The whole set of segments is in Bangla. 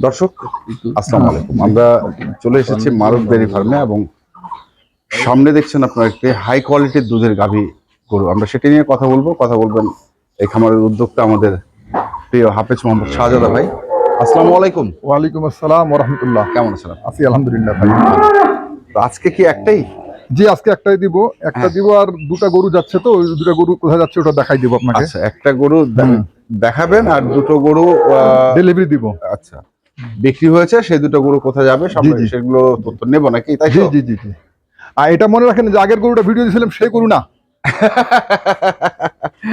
দর্শক আসসালামু আলাইকুম। আমরা চলে এসেছি মারুফ ডেয়ারি ফার্মে এবং সামনে দেখছেন আপনারা একটি হাই কোয়ালিটির দুধের গাভী গরু। আমরা সেটা নিয়ে কথা বলবেন এই খামারের উদ্যোক্তা আমাদের প্রিয় হাফেজ মোহাম্মদ শাহজাদা ভাই। আসসালামু আলাইকুম। ওয়ালাইকুম আসসালাম ওয়া রাহমাতুল্লাহ। কেমন আছেন আপনি? আছি আলহামদুলিল্লাহ ভাই। তো আজকে কি একটাই? জি, আজকে একটাই দিব, একটা দিব। আর দুটো গরু যাচ্ছে, তো ওই দুটো গরু কোথায় যাচ্ছে ওটা দেখাই দিব আপনাকে। আচ্ছা, একটা গরু দেখাবেন আর দুটো গরু ডেলিভারি দিব। আচ্ছা, বিক্রি হয়েছে সেই দুটো গরু কোথায় যাবে সেগুলো তথ্য নেব নাকি? তাই জি জি জি জি। আর এটা মনে রাখেন যে আগের গরুটা ভিডিও দিয়েছিলাম সেই গরু না।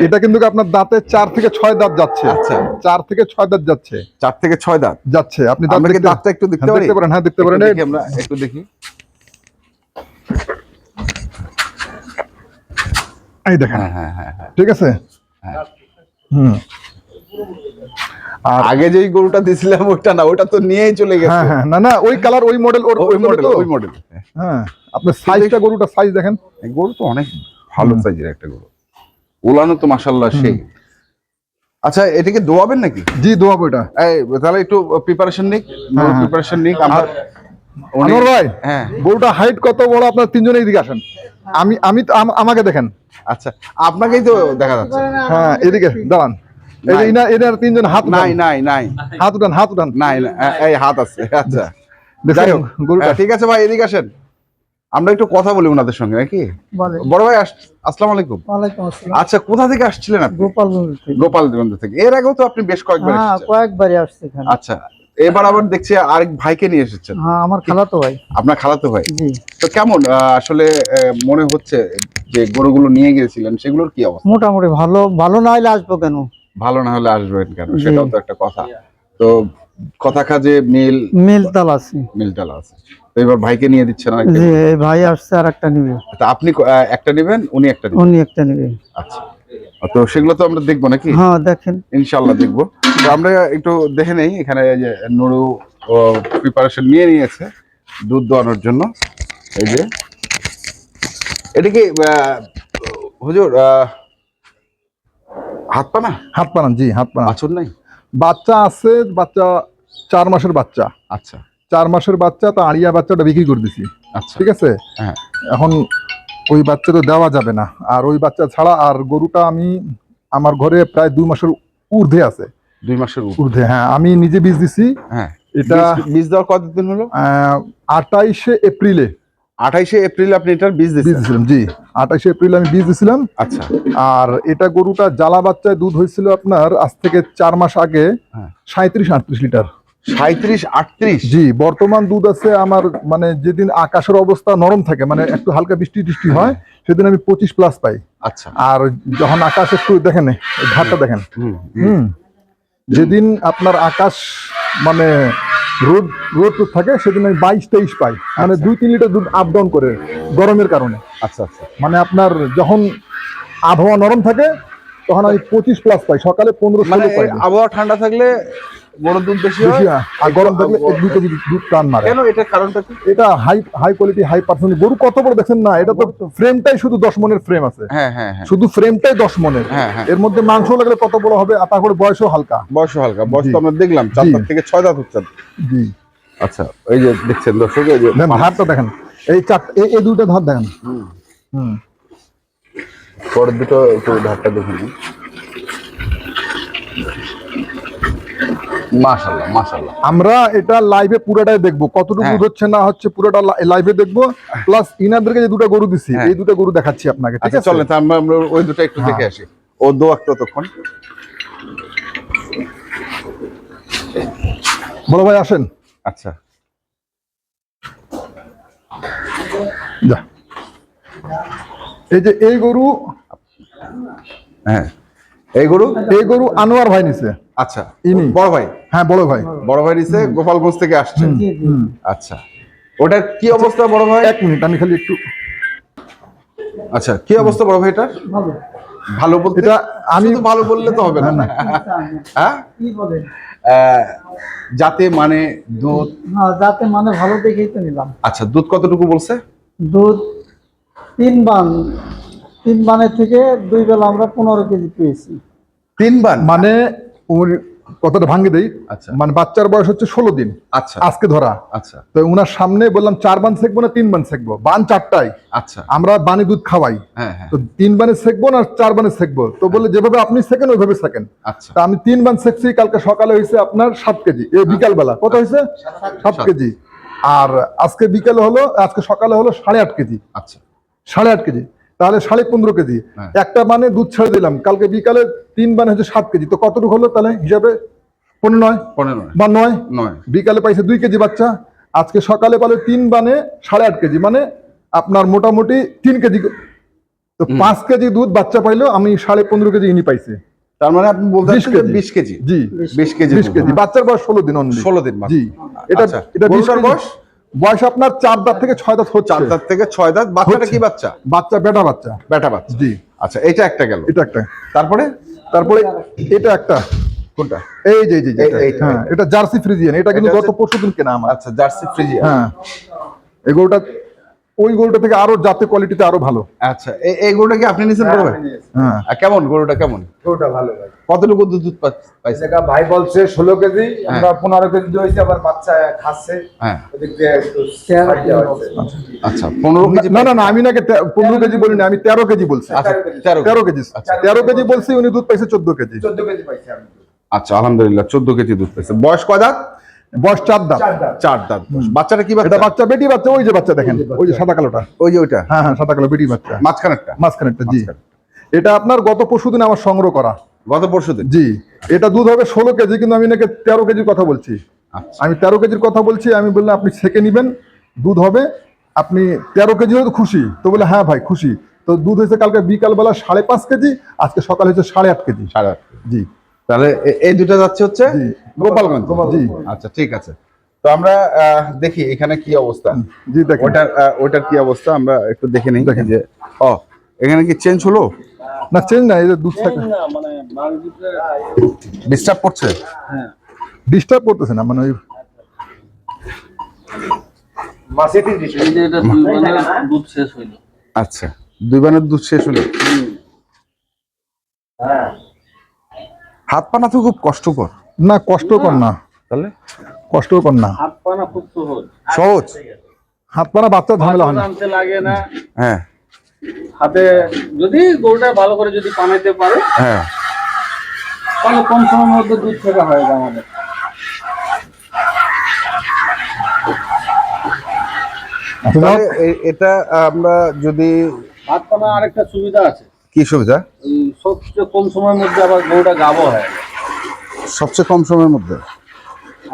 এটা কিন্তু আপনার দাঁতে 4 থেকে 6 দাঁত যাচ্ছে। আচ্ছা, 4 থেকে 6 দাঁত যাচ্ছে। 4 থেকে 6 দাঁত যাচ্ছে। আপনি দাঁতটা একটু দেখতে পারেন? হ্যাঁ, দেখতে পারেন। আমরা একটু দেখি। এই দেখেন। হ্যাঁ, ঠিক আছে। আর আগে যেই গরুটা দিছিলাম ওটা না, ওটা তো নিয়েই চলে গেছে। হ্যাঁ, না ওই কালার, ওই মডেল, ওই মডেল। হ্যাঁ, আপনার সাইজটা, গরুটা সাইজ দেখেন। গরু তো অনেক ভালো সাইজের একটা গরু, ওলানো তো মাশাআল্লাহ সেই। আচ্ছা, এটাকে দোয়াবেন নাকি? জি, দোয়াবো এটা। তাহলে একটু প্রিপারেশন নিক। আমরা আনোয়ার ভাই, হ্যাঁ, গরুটা হাইট কত বড়? আপনার তিনজনে এদিকে আসেন। আমি আমাকে দেখেন। আচ্ছা, আপনাকেই তো দেখা যাচ্ছে। হ্যাঁ, এদিকে দাঁড়ান। এনার তিনজন হাত নাই হাত উঠান। নাই, এই হাত আছে। আচ্ছা, যাই হোক, গরুটা ঠিক আছে ভাই, এদিকে আসেন, আমরা একটু কথা বলি ওনাদের সঙ্গে নাকি? বড় ভাই আসসালামু আলাইকুম। ওয়ালাইকুম আসসালাম। আচ্ছা, কোথা থেকে আসছিলেন আপনি? গোপালগঞ্জ থেকে। এর আগেও তো আপনি বেশ কয়েকবার এসেছেন। কয়েকবারই আসছি এখানে। আচ্ছা, এবার আবার দেখছি আরেক ভাইকে নিয়ে এসেছেন। হ্যাঁ, আমার খালাতো ভাই। আপনার খালাতো ভাই? জি। তো কেমন আসলে মনে হচ্ছে যে গরুগুলো নিয়ে গিয়েছিলেন সেগুলোর কি অবস্থা? মোটামুটি ভালো না হলে আসবো কেন? ভালো না হলে আসবেন কেন, সেটাও তো একটা কথা। তো কথা কাজে মিলতাল আছে। তো এবার ভাইকে নিয়ে দিচ্ছেন? জি, এই ভাই আসছে আর একটা নিবে। তা আপনি একটা নেবেন, উনি একটা নেবে। আচ্ছা, তো সেগুলো তো আমরা দেখবো নাকি? হ্যাঁ, দেখেন, ইনশাআল্লাহ দেখবো। তো আমরা একটু দেখে নেই। এখানে যে নুরু প্রিপারেশন নিয়ে নিয়েছে দুধ দোয়ানোর জন্য। এই যে এটা কি হুজুর হাত পানা? জি, হাত পানা। বাছুর নাই? বাচ্চা আছে, বাচ্চা 4 মাসের বাচ্চা। আচ্ছা, 4 মাসের বাচ্চা, তো আড়িয়া বাচ্চাটা বিক্রি করে দিছি। আচ্ছা, ঠিক আছে। হ্যাঁ, এখন ওই বাচ্চা তো দেওয়া যাবে না, আর ওই বাচ্চা ছাড়া আর গরুটা আমি আমার ঘরে প্রায় 2 মাসের ঊর্ধ্বে আছে। 2 মাসের ঊর্ধ্বে, হ্যাঁ। আমি নিজে বীজ দিছি। হ্যাঁ, এটা বীজ দেওয়ার কতদিন হলো? 28 এপ্রিলে। 28 এপ্রিল আপনি এটার বীজ দিয়েছিলেন? জি, 28 এপ্রিল আমি বীজ দিছিলাম। আচ্ছা। আর এটা গরুটা জ্বালা বাচ্চায় দুধ হয়েছিল আপনার আজ থেকে 4 মাস আগে 37-38 লিটার। 37-38? জি, বর্তমান দুধ আছে আমার, মানে যেদিন আকাশের অবস্থা নরম থাকে, মানে একটু হালকা বৃষ্টি হয়, সেদিন আমি 25+ পাই। আচ্ছা। আর যখন আকাশ একটু দেখেন, ধারটা দেখেন, যেদিন আপনার আকাশ মানে রোদ থাকে সেদিন আমি 22-23 পাই। মানে 2-3 লিটার দুধ আপ ডাউন করে গরমের কারণে। আচ্ছা। মানে আপনার যখন আবহাওয়া নরম থাকে তখন আমি 25+ পাই, সকালে 15-16 পাই। আবহাওয়া ঠান্ডা থাকলে বড় দুধ বেশি হয়, আর গরম থাকলে 1-2 কেজি দুধ টান মারে। কেন? এটার কারণটা কি? এটা হাই কোয়ালিটি, হাই পার্সেন্ট গরু। কত বড় দেখছেন না? এটা তো ফ্রেমটাই শুধু 10 মনের ফ্রেম আছে। হ্যাঁ, শুধু ফ্রেমটাই 10 মনের। এর মধ্যে মাংস লাগলে কত বড় হবে, আতা করে বয়সও হালকা। বয়স তো আমরা দেখলাম 4 দাঁত থেকে 6 দাঁত হচ্ছে। জি। আচ্ছা, এই যে দেখছেন দর্শক, এই যে ধারটা দেখেন, এই দুটো ধার দেখেন। পরের দুটো একটু ধারটা দেখুন। মাশাআল্লাহ। আমরা এটা লাইভে পুরোটাই দেখবো, কতটুকু দুধ হচ্ছে না হচ্ছে পুরোটা লাইভে দেখবো। প্লাস ইনাদেরকে যে দুটো গরু দিছি, এই দুটো গরু দেখাচ্ছি আপনাকে। ঠিক আছে, চলেন আমরা ওই দুটো একটু দেখে আসি। ও দোয়া ততক্ষণ। বড় ভাই আসেন। আচ্ছা, যা। এই যে এই গরু, হ্যাঁ, এই গরু আনোয়ার ভাই নিছে। আচ্ছা, ইনি বড় ভাই? হ্যাঁ, বড় ভাই নিছে, গোপালগঞ্জ থেকে আসছে। আচ্ছা, ওটার কি অবস্থা বড় ভাই? 1 মিনিট, আমি খালি একটু। আচ্ছা, কি অবস্থা বড় ভাই এটার? ভালো বলতে এটা আমি শুধু ভালো বললে তো হবে না। হ্যাঁ, কি বলে? যাতে মানে দুধ? হ্যাঁ, যাতে মানে ভালো দেখেই তো নিলাম। আচ্ছা, দুধ কতটুকু বলছে? দুধ 3 বানের থেকে 2 বেলা আমরা 15 কেজি পেয়েছি। 3 বান মানে কথাটা ভাঙে দেই। আচ্ছা মানে বাচ্চার বয়স হচ্ছে 16 দিন আচ্ছা আজকে ধরা। আচ্ছা তো উনার সামনে বললাম 4 বান সেকবো না 3 বান সেকবো, বান 4টাই আচ্ছা আমরা বানি দুধ খাওয়াই। হ্যাঁ হ্যাঁ তো 3 বানে সেকবো না 4 বানে সেকবো, তো বলে যেভাবে আপনি সেকেন ওইভাবে সেকেন। আচ্ছা তা আমি 3 বান সেকছি, কালকে সকালে হয়েছে আপনার 7 কেজি, এই বিকাল বেলা কত হয়েছে 7 কেজি। আর আজকে বিকালে হলো, আজকে সকালে হলো 8.5 কেজি, আচ্ছা 8.5 কেজি, তাহলে 15.5 কেজি। হ্যাঁ। একটা বানে দুধ ছেড়ে দিলাম, কালকে বিকালে 3 বানে হচ্ছে 7 কেজি, তো কতটুকু হলো তাহলে হিসাবে 15 15 বা 9। নয় বিকালে পাইছে 2 কেজি বাচ্চা, আজকে সকালে পালে 3 বানে 8.5 কেজি, মানে আপনার মোটামুটি 3 কেজি। তো 5 কেজি দুধ বাচ্চা পাইলো, আমি 15.5 কেজি ইনি পাইছে। তার মানে আপনি বলতে 20 চাচ্ছেন কেজি। 20 কেজি জি 20 কেজি 20 কেজি, বাচ্চার বয়স 16 দিন অনলি। 16 দিন মাত্র। জি, এটা আচ্ছা, এটা 20 গরুটার কেজি। বয়স? বয়স আপনার 4 দাঁত থেকে 6 দাঁত হচ্ছে। 4 দাঁত থেকে 6 দাঁত। বাচ্চাটা কি বাচ্চা? বাচ্চা বেটা বাচ্চা। বেটা বাচ্চা। জি, আচ্ছা এটা একটা গেল, এটা একটা। তারপরে তারপরে এটা একটা, কোনটা? এই যে এই যে এই- এটা। এইটা, হ্যাঁ, এটা জার্সি ফ্রিজিয়ান, এটা কিন্তু এটা গত হচ্ছে- পরশুদিন কেনা আমার। আচ্ছা জার্সি ফ্রিজিয়ান। হ্যাঁ, এই গরুটা ওই গরুটা থেকে আরো জাতে কোয়ালিটিতে আরো ভালো। আচ্ছা এই গরুটা কি আপনি নিছেন বড় ভাই? হ্যাঁ, কেমন গরুটা কেমন? ওটা ভালো ভাই। কতটুকু দুধ পাইছে? জায়গা ভাই বলছে 16 কেজি, আমরা 15 কেজি হয়েছে, আবার বাচ্চা খাচ্ছে। হ্যাঁ ওদিক দিয়ে একটু ছাড় দেওয়া হয়েছে। আচ্ছা 15 কেজি। না না না, আমি নাকি 15 কেজি বলিনি, আমি 13 কেজি বলছি। আচ্ছা 13 কেজি, আচ্ছা 13 কেজি বলছি, উনি দুধ পাইছে 14 কেজি। 14 কেজি পাইছি আমি। আচ্ছা আলহামদুলিল্লাহ 14 কেজি দুধ পাইছে। বয়স কয় দাঁত? বয়স 4 দাঁত। 4 দাঁত। 4 দাঁত। বাচ্চাটা কি এটা বাচ্চা? বাচ্চা বেটি বাচ্চা, ওই যে বাচ্চা দেখেন, ওই যে সাদা কালোটা। ওই যে ওইটা হ্যাঁ হ্যাঁ, সাদা কালো বেটি বাচ্চা, মাঝখানেরটা? মাঝখানেরটা। জি, এটা আপনার গত পরশুদিন আমার সংগ্রহ করা। গত পরশুদিন? জি, এটা দুধ হবে 16 কেজি, কিন্তু আমি নাকি 13 কেজির কথা বলছি। আচ্ছা আমি 13 কেজির কথা বলছি, আমি বললাম আপনি ছেঁকে নেবেন, দুধ হবে, আপনি 13 কেজি হলে তো খুশি? তো বলে হ্যাঁ ভাই খুশি। তো দুধ হয়েছে কালকে বিকাল বেলা 5.5 কেজি, আজকে সকালে হচ্ছে 8.5 কেজি। 8.5। জি তাহলে এই দুটো যাচ্ছে হচ্ছে জি। গোপালগঞ্জ। জি। আচ্ছা ঠিক আছে, তো আমরা দেখি এখানে কি অবস্থা। জি, দেখেন। ওটার কি অবস্থা আমরা একটু দেখে নিই। দেখেন। যে এখানে কি চেঞ্জ হলো? না, চেঞ্জ না, এই যে দুধ থাকে, ডিস্টার্ব করছে? ডিস্টার্ব করতেছে না, মানে ওই মাসে 30 এই যে এটা 2 বানের দুধ শেষ হইলো। আচ্ছা 2 বানের দুধ শেষ হলো। হ্যাঁ। হাত পা না তো খুব কষ্টকর? না, কষ্টকর না, তাহলে কষ্টকর না, হাত পানা খুব সহজ, সহজ। হাত পানা বাচ্চা ঝামেলা হয় না। আনতে লাগে না। হ্যাঁ হাতে যদি গরুটা ভালো করে যদি পানাইতে পারে হ্যাঁ তাহলে কম সময়ের মধ্যে দুধ থেকে হয়ে যায় আমাদের। তাহলে এটা আমরা যদি হাত পানা আরেকটা সুবিধা আছে, কি সুবিধা? এই সবচেয়ে কম সময়ের মধ্যে আবার গরুটা গাবো হয়। সবচেয়ে কম সময়ের মধ্যে?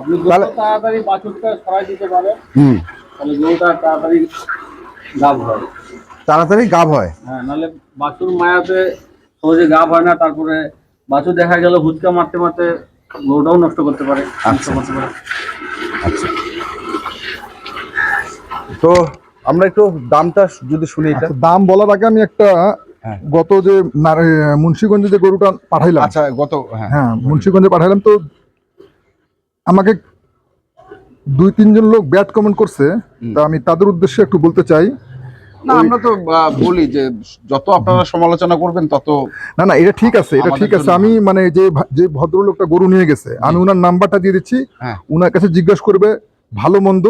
আপনি যত তাড়াতাড়ি বাছুরটা সরাই দিতে পারেন হুম, তাহলে গরুটা তাড়াতাড়ি গাব হয়। তাড়াতাড়ি গাভ হয়। হ্যাঁ, নাহলে বাছুর মায়াতে সহজে গাব হয় না। তারপরে বাছুর দেখা গেল হুচকা মারতে মারতে গরুটাও নষ্ট করতে পারে, নষ্ট করতে পারে। আচ্ছা, তো আমরা একটু দামটা যদি শুনি এটা। আচ্ছা, দাম বলার আগে আমি একটা হ্যাঁ। গত যে মুন্সিগঞ্জে যে গরুটা পাঠাইলাম, আচ্ছা গত হ্যাঁ মুন্সিগঞ্জে পাঠাইলাম, তো আমাকে 2-3 জন লোক ব্যাড কমেন্ট করছে, তা আমি তাদের উদ্দেশ্যে একটু বলতে চাই। না আমরা তো বলি যে যত আপনারা সমালোচনা করবেন তত। না না, এটা ঠিক আছে, এটা আমাদের ঠিক আছে। জন্য আমি মানে যে ভদ্রলোকটা গরু নিয়ে গেছে, আমি ওনার নাম্বারটা দিয়ে দিচ্ছি, হ্যাঁ। ওনার কাছে জিজ্ঞেস করবে ভালো মন্দ।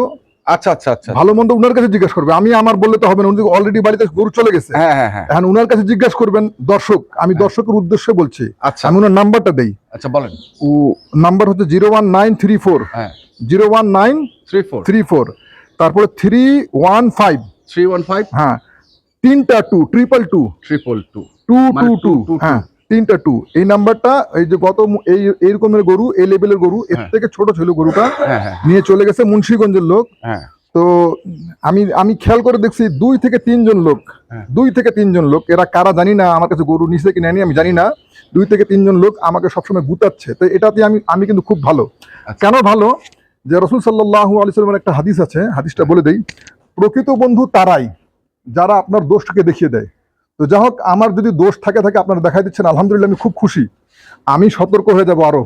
আচ্ছা আচ্ছা আচ্ছা ভালো মন্দ উনার কাছে জিজ্ঞেস করবে, আমি আমার বললে তো হবে না, উনি অলরেডি বাড়িতে গরু চলে গেছে। হ্যাঁ হ্যাঁ হ্যাঁ এখন উনার কাছে জিজ্ঞেস করবেন দর্শক, আমি দর্শকের উদ্দেশ্যে বলছি। আচ্ছা আমি ওনার নাম্বারটা দেই। আচ্ছা বলেন। ও নাম্বার হচ্ছে 01934 হ্যাঁ 01934, তারপরে 315, 315 হ্যাঁ 3টা 2 222 222 222, হ্যাঁ 3টা 2। এই নাম্বারটা, এই যে গত এই রকমের গরু, এই লেভেলের গরু, এর থেকে ছোট ছিল গরুটা, হ্যাঁ হ্যাঁ নিয়ে চলে গেছে মুন্সিগঞ্জের লোক। হ্যাঁ তো আমি খেয়াল করে দেখছি 2 থেকে 3 জন লোক, হ্যাঁ। 2 থেকে 3 জন লোক, এরা কারা জানি না, আমার কাছে গরু নিছে কি নেয়নি আমি জানি না, 2 থেকে 3 জন লোক আমাকে সবসময় গুতাচ্ছে। তো এটাতে আমি কিন্তু খুব ভালো। কেন ভালো? যে রাসূল সাল্লাল্লাহু আলাইহি ওয়াসাল্লামের একটা হাদিস আছে, হাদিসটা বলে দেই। প্রকৃত বন্ধু তারাই যারা আপনার দোষটাকে দেখিয়ে দেয়। তো যাই হোক, আমার যদি দোষ থাকে আপনারা দেখাই দিচ্ছেন, আলহামদুলিল্লাহ, আমি খুব খুশি। আমি সতর্ক হয়ে যাব, আরো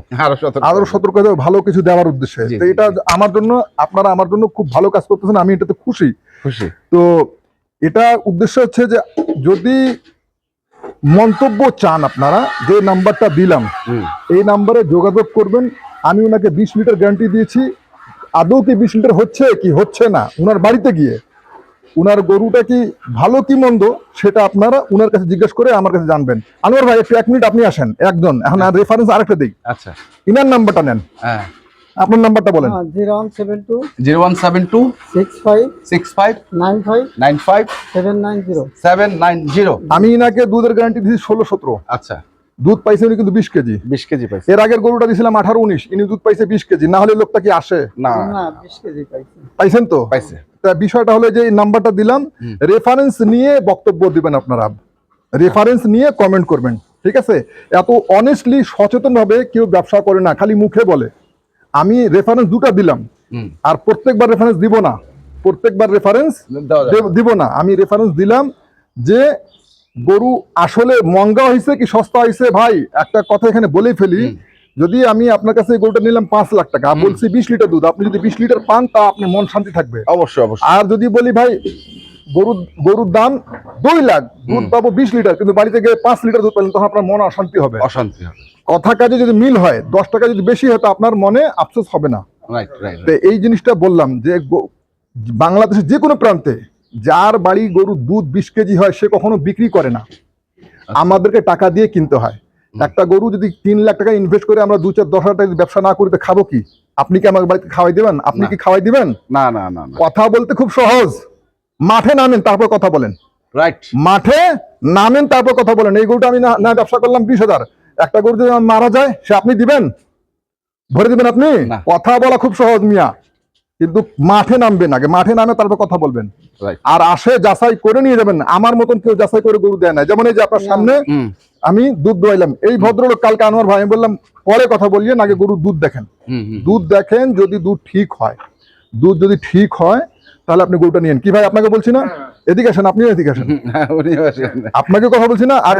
সতর্ক হয়ে যাবো ভালো কিছু দেওয়ার উদ্দেশ্যে। জি, তো এটা আমার জন্য, আপনারা আমার জন্য খুব ভালো কাজ করতেছেন, আমি এটাতে খুশি। খুশি। তো এটা উদ্দেশ্য হচ্ছে যে যদি মন্তব্য চান আপনারা, যে নাম্বারটা দিলাম এই নাম্বারে যোগাযোগ করবেন। আমি ওনাকে 20 লিটার গ্যারান্টি দিয়েছি। আদৌ কি 20 লিটার হচ্ছে কি হচ্ছে না, ওনার বাড়িতে গিয়ে উনার গরুটা কি ভালো কি মন্দ সেটা আপনারা উনার কাছে জিজ্ঞেস করে আমার কাছে জানবেন। আনোয়ার ভাই একটু 1 মিনিট আপনি আসেন একজন, এখন আর রেফারেন্স আরেকটা দিই। আচ্ছা, ইনার নাম্বারটা নেন, হ্যাঁ, আপনার নাম্বারটা বলেন। 0172 0172 65 65 95 95 790। 790। আমি ইনাকে দুধের গ্যারান্টি দিয়েছি 16-17। আচ্ছা, দুধ পাইছে উনি কিন্তু 20 কেজি। 20 কেজি পাইছে। এর আগের গরুটা দিয়েছিলাম 18-19, ইনি দুধ পাইছে 20 কেজি। না হলে লোকটা কি আসে? না, না 20 কেজি পাইছি। পাইছেন তো? পাইছে। তা বিষয়টা হলো যে এই নাম্বারটা দিলাম, রেফারেন্স নিয়ে বক্তব্য দিবেন আপনারা, রেফারেন্স নিয়ে কমেন্ট করবেন, ঠিক আছে? এত অনেস্টলি সচেতন ভাবে কেউ ব্যবসা করে না, খালি মুখে বলে। আমি রেফারেন্স দুটো দিলাম, আর প্রত্যেকবার রেফারেন্স দিব না, প্রত্যেকবার রেফারেন্স দিব না। আমি রেফারেন্স দিলাম যে গরু আসলে মহঙ্গা হয়েছে কি সস্তা হয়েছে। ভাই একটা কথা এখানে বলেই ফেলি, যদি আমি আপনার কাছে এই গরুটা নিলাম 5 লাখ টাকা, বলছি 20 লিটার দুধ, আপনি যদি 20 লিটার পান তা আপনার মন শান্তি থাকবে। অবশ্যই অবশ্যই। আর যদি বলি ভাই গরুর দাম 2 লাখ, দুধ পাবো 20 লিটার, কিন্তু বাড়িতে গিয়ে 5 লিটার দুধ পেলেন, তখন আপনার মনে অশান্তি হবে। অশান্তি হবে। কথা কাজে যদি মিল হয়, 10 টাকা যদি বেশি হয়, তো আপনার মনে আফসোস হবে না। Right right. তো এই জিনিসটা বললাম যে বাংলাদেশের যে কোনো প্রান্তে যার বাড়ি গরুর দুধ 20 কেজি হয় সে কখনো বিক্রি করে না, আমাদেরকে টাকা দিয়ে কিনতে হয়। একটা গরু যদি 3 লাখ টাকা ইনভেস্ট করে আমরা 2-4-10 হাজার টাকা ব্যবসা না করি তো খাবো কি? আপনি কি আমার বাড়িতে খাওয়াই দিবেন? আপনি কি খাওয়াই দিবেন? না না না না। কথা বলতে খুব সহজ, মাঠে নামেন তারপর কথা বলেন। রাইট। মাঠে নামেন তারপর কথা বলেন। এই গরুটা আমি না ব্যবসা করলাম 20,000, একটা গরু যদি আমার মারা যায় সে আপনি দিবেন? ভরে দিবেন আপনি? না। কথা বলা খুব সহজ মিয়া, কিন্তু মাঠে নামবেন, আগে মাঠে নামে তারপর কথা বলবেন। রাইট। আর আসে যাচাই করে নিয়ে যাবেন। আমার মতন কেউ যাচাই করে গরু দেয় না। যেমন এই যে আপনার সামনে আমি দুধ দোয়াইলাম, এই ভদ্রলোক কালকে আনোয়ার ভাই, আমি বললাম পরে কথা বলিয়েন, আগে গরুর দুধ দেখেন। দুধ দেখেন, যদি দুধ ঠিক হয়, দুধ যদি ঠিক হয় তাহলে আপনি গরুটা নিয়েন। কি ভাই আপনাকে বলছি না? এদিকে আসেন, আপনিও এদিকে আসেন। আপনাকে কথা বলছি না? আর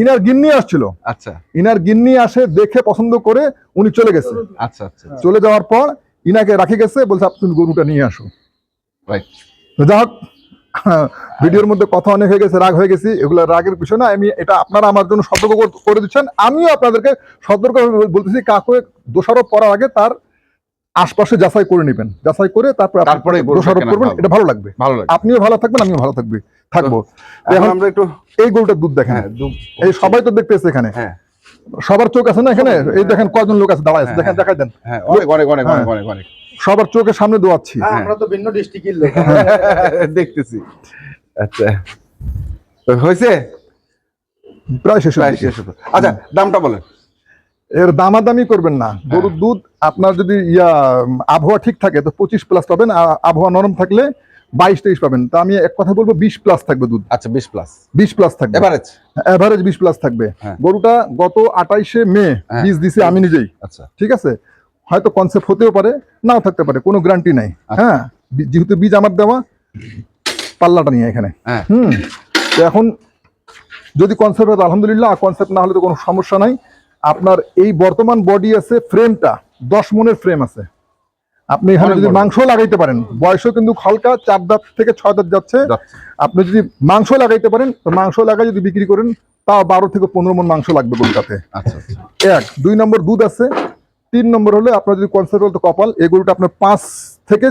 ইনার গিন্নি আসছিল। আচ্ছা, ইনার গিন্নি আসে দেখে পছন্দ করে উনি চলে গেছে। আচ্ছা আচ্ছা। চলে যাওয়ার পর ইনাকে রাখি গেছে, বলছে আপনি গরুটা নিয়ে আসো। রাইট। যাই হোক, ভিডিওর মধ্যে কথা অনেক হয়ে গেছে, রাগ হয়ে গেছি, এগুলো রাগের বিষয় না। আমি এটা আপনারা আমার জন্য সতর্ক করে দিচ্ছেন, আমিও আপনাদেরকে সতর্ক বলতেছি, কাউকে দোষারোপ করার আগে তার আশপাশে যাচাই করে নেবেন, যাচাই করে তারপরে দোষারোপ করবেন, এটা ভালো লাগবে। ভালো লাগবে। আপনিও ভালো থাকবেন, আমিও ভালো থাকবো। এখন আমরা একটু এই গরুটার দুধ দেখেন, এই সবাই তো দেখতেছে এখানে, হ্যাঁ, সবার চোখ আছে না এখানে? এই দেখেন কয়জন লোক আছে দাঁড়ায় আছে, দেখেন, দেখাই দেন। হ্যাঁ, অনেক অনেক অনেক অনেক অনেক অনেক। সবার চোখের সামনে দোয়াচ্ছি। আমরা তো ভিন্ন ডিস্ট্রিক্টের লোক। দেখতেছি। আচ্ছা, তো হয়েছে প্রায় শেষ প্রায় শেষ হতো। আচ্ছা, দামটা বলেন। এর দামাদামি করবেন না। গরুর দুধ আপনার যদি আবহাওয়া ঠিক থাকে তো 25+ পাবেন, আর আবহাওয়া নরম থাকলে 22-23 পাবেন। তা আমি এক কথা বলবো 20+ থাকবে দুধ। আচ্ছা, 20+। 20+ থাকবে, এভারেজ। এভারেজ 20+ থাকবে। হ্যাঁ। গরুটা গত 28শে মে বীজ দিছি আমি নিজেই। আচ্ছা, ঠিক আছে, হয়তো কনসেপ্ট হতেও পারে, নাও থাকতে পারে, কোনো গ্যারান্টি নাই। হ্যাঁ, যেহেতু বীজ আমার দেওয়া, পাল্লাটা নিয়ে এখানে। হ্যাঁ। তো এখন যদি কনসেপ্ট হয় আলহামদুলিল্লাহ, কনসেপ্ট না হলে তো কোনো সমস্যা নাই। আপনার এই বর্তমান বডি আছে, ফ্রেমটা 10 মনের ফ্রেম আছে। আপনি এখানে যদি মাংস লাগাইতে পারেন, বয়সও কিন্তু হালকা, 4 দাঁত থেকে 6 দাঁত যাচ্ছে। আপনি যদি মাংস লাগাইতে পারেন, তো মাংস লাগাই যদি বিক্রি করেন, তাও 12 থেকে 15 মন মাংস লাগবে গরুটাতে। আচ্ছা। 2 নম্বর দুধ আছে। 3 নম্বর হলে আপনার যদি কনসেপ্ট বলতে কপাল, এই গরুটা আপনার 5 থেকে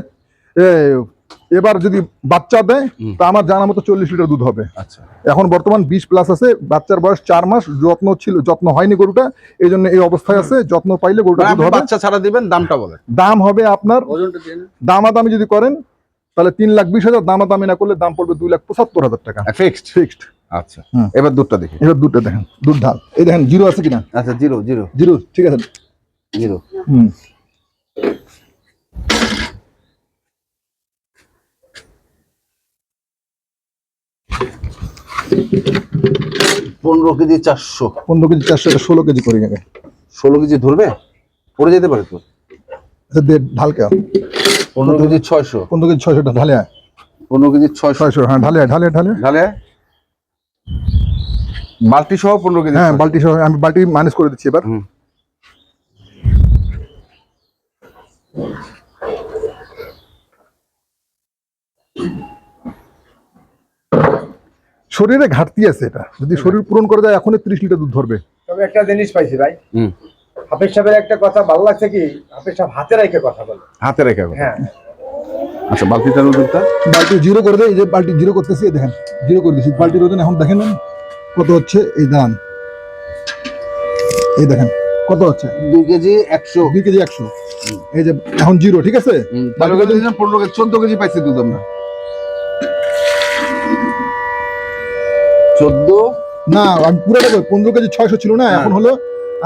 এবার যদি বাচ্চা দেয় তা আমার জানা মতো 40 লিটার দুধ হবে। আচ্ছা, এখন বর্তমান 20+ আছে, বাচ্চার বয়স 4 মাস, যত্ন হয়নি গরুটা, এই জন্য এই অবস্থায় আছে। যত্ন পাইলে গরুটা দুধ হবে। বাচ্চা ছাড়া দিবেন, দামটা বলেন। দাম হবে আপনার, ওজনটা দিয়ে না। দামাদামি যদি করেন তাহলে 3,20,000, দামাদামি না করলে দাম পড়বে 2,75,000 টাকা ফিক্সড। ফিক্সড। আচ্ছা, এবার দুধটা দেখি। এবার দুধটা দেখেন, দুধ ঢাল, এই দেখেন জিরো আছে কিনা। আচ্ছা, জিরো জিরো জিরো, ঠিক আছে, জিরো। 15 কেজি 400। 15 কেজি 400, এটা 16 কেজি করে যাবে। 16 কেজি ধরবে, পড়ে যেতে পারে তো। আচ্ছা, ঢাল কে 15 কেজি 600। 15 কেজি 600 ঢালে আয়। 15 কেজি 600। হ্যাঁ, ঢালে ঢালে বালতি সহ 15 কেজি। হ্যাঁ, বালতি সহ আমি বালতি মাইনাস করে দিচ্ছি এবার। শরীরে ঘাটতি আছে, এটা যদি শরীর পূরণ করে যায় এখনই 30 লিটার দুধ ধরবে। তবে একটা জিনিস পাইছি ভাই, হুম। হাফেজ সাহেবের একটা কথা ভালো লাগছে কি, হাফেজ সাহেব হাতে রেখে কথা বলে। হাতে রেখে হবে। হ্যাঁ, আচ্ছা, বালতিটার ওজনটা বাল্টি জিরো করে দেয়, এই যে বাল্টি জিরো করতেছি, এই দেখেন জিরো করে দিচ্ছি। বাল্টির ওজন এখন দেখেন না কত হচ্ছে, এই দান এই দেখেন কত হচ্ছে, 2 কেজি 100। 2 কেজি 100। এই যে এখন জিরো, ঠিক আছে। 15 কেজি 14 কেজি পাইছি দুধ আমরা। 14 না আমি পুরোটা কই, 15 কেজি 600 ছিল না, এখন হলো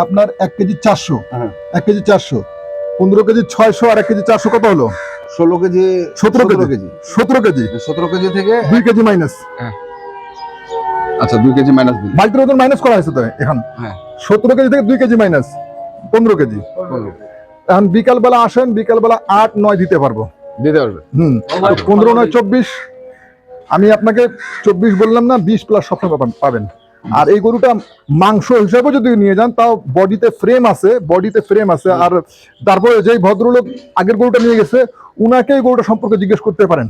আপনার 1 কেজি 400। হ্যাঁ। 1 কেজি 400, 15 কেজি 600 আর 1 কেজি 400 কত হলো? 16 কেজি 17 কেজি। 17 কেজি 17 কেজি থেকে 2 কেজি মাইনাস। আচ্ছা 2 কেজি মাইনাস দিন। বাল্টির ওজন মাইনাস করা হয়েছে তো এখন। হ্যাঁ। 17 কেজি থেকে 2 কেজি মাইনাস 15 কেজি। এখন বিকালবেলা আসেন, বিকালবেলা 8-9 দিতে পারবো। দিতে পারবে। 15 9 24, আমি আপনাকে 24 বললাম না, 20 প্লাস সবসময় পাবেন। আর এই গরুটা মাংস হিসাবে যদি নিয়ে যান, তাও বডিতে ফ্রেম আছে। আর তারপরে যেই ভদ্রলোক আগের গরুটা নিয়ে গেছে, উনাকে এই গরুটা সম্পর্কে জিজ্ঞেস করতে পারেন,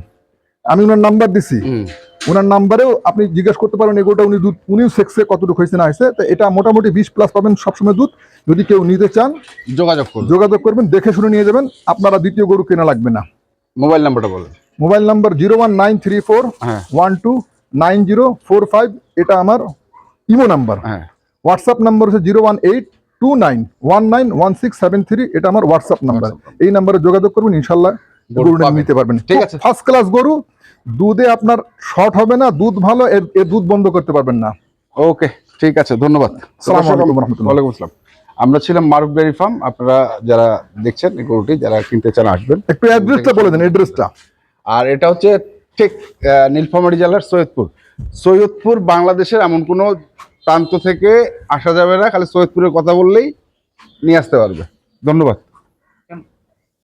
আমি ওনার নাম্বার দিছি। ওনার নাম্বারেও আপনি জিজ্ঞেস করতে পারেন এই গরুটা উনিও সেক্সে কতটুকু হয়েছে না হয়েছে। তো এটা মোটামুটি 20 প্লাস পাবেন সবসময় দুধ। যদি কেউ নিতে চান যোগাযোগ করবেন, দেখে শুনে নিয়ে যাবেন, আপনারা দ্বিতীয় গরু কেনা লাগবে না। মোবাইল নাম্বারটা বলেন। মোবাইল নাম্বার 01934 হ্যাঁ। 129045, এটা আমার ইমো নাম্বার। হ্যাঁ। হোয়াটসঅ্যাপ নাম্বার হচ্ছে 01829191673, এটা আমার হোয়াটসঅ্যাপ নাম্বার। এই নাম্বারে যোগাযোগ করবেন, ইনশাল্লাহ গরুটা পাবেন। নিতে পারবেন। ঠিক আছে। ফার্স্ট ক্লাস গরু, দুধে আপনার শর্ট হবে না, দুধ ভালো, এর দুধ বন্ধ করতে পারবেন না। ওকে, ঠিক আছে, ধন্যবাদ। আসসালামু আলাইকুম ওয়া রাহমাতুল্লাহ। ওয়ালাইকুম আসসালাম। আমরা ছিলাম মারুফ ডেয়ারি ফার্ম। আপনারা যারা দেখছেন এই গরুটি, যারা কিনতে চান আসবেন। একটু অ্যাড্রেসটা বলে দেন, অ্যাড্রেসটা। আর এটা হচ্ছে ঠিক নীলফামারী জেলার সৈয়দপুর। বাংলাদেশের এমন কোনো প্রান্ত থেকে আসা যাবে না, খালি সৈয়দপুরের কথা বললেই নিয়ে আসতে পারবে। ধন্যবাদ।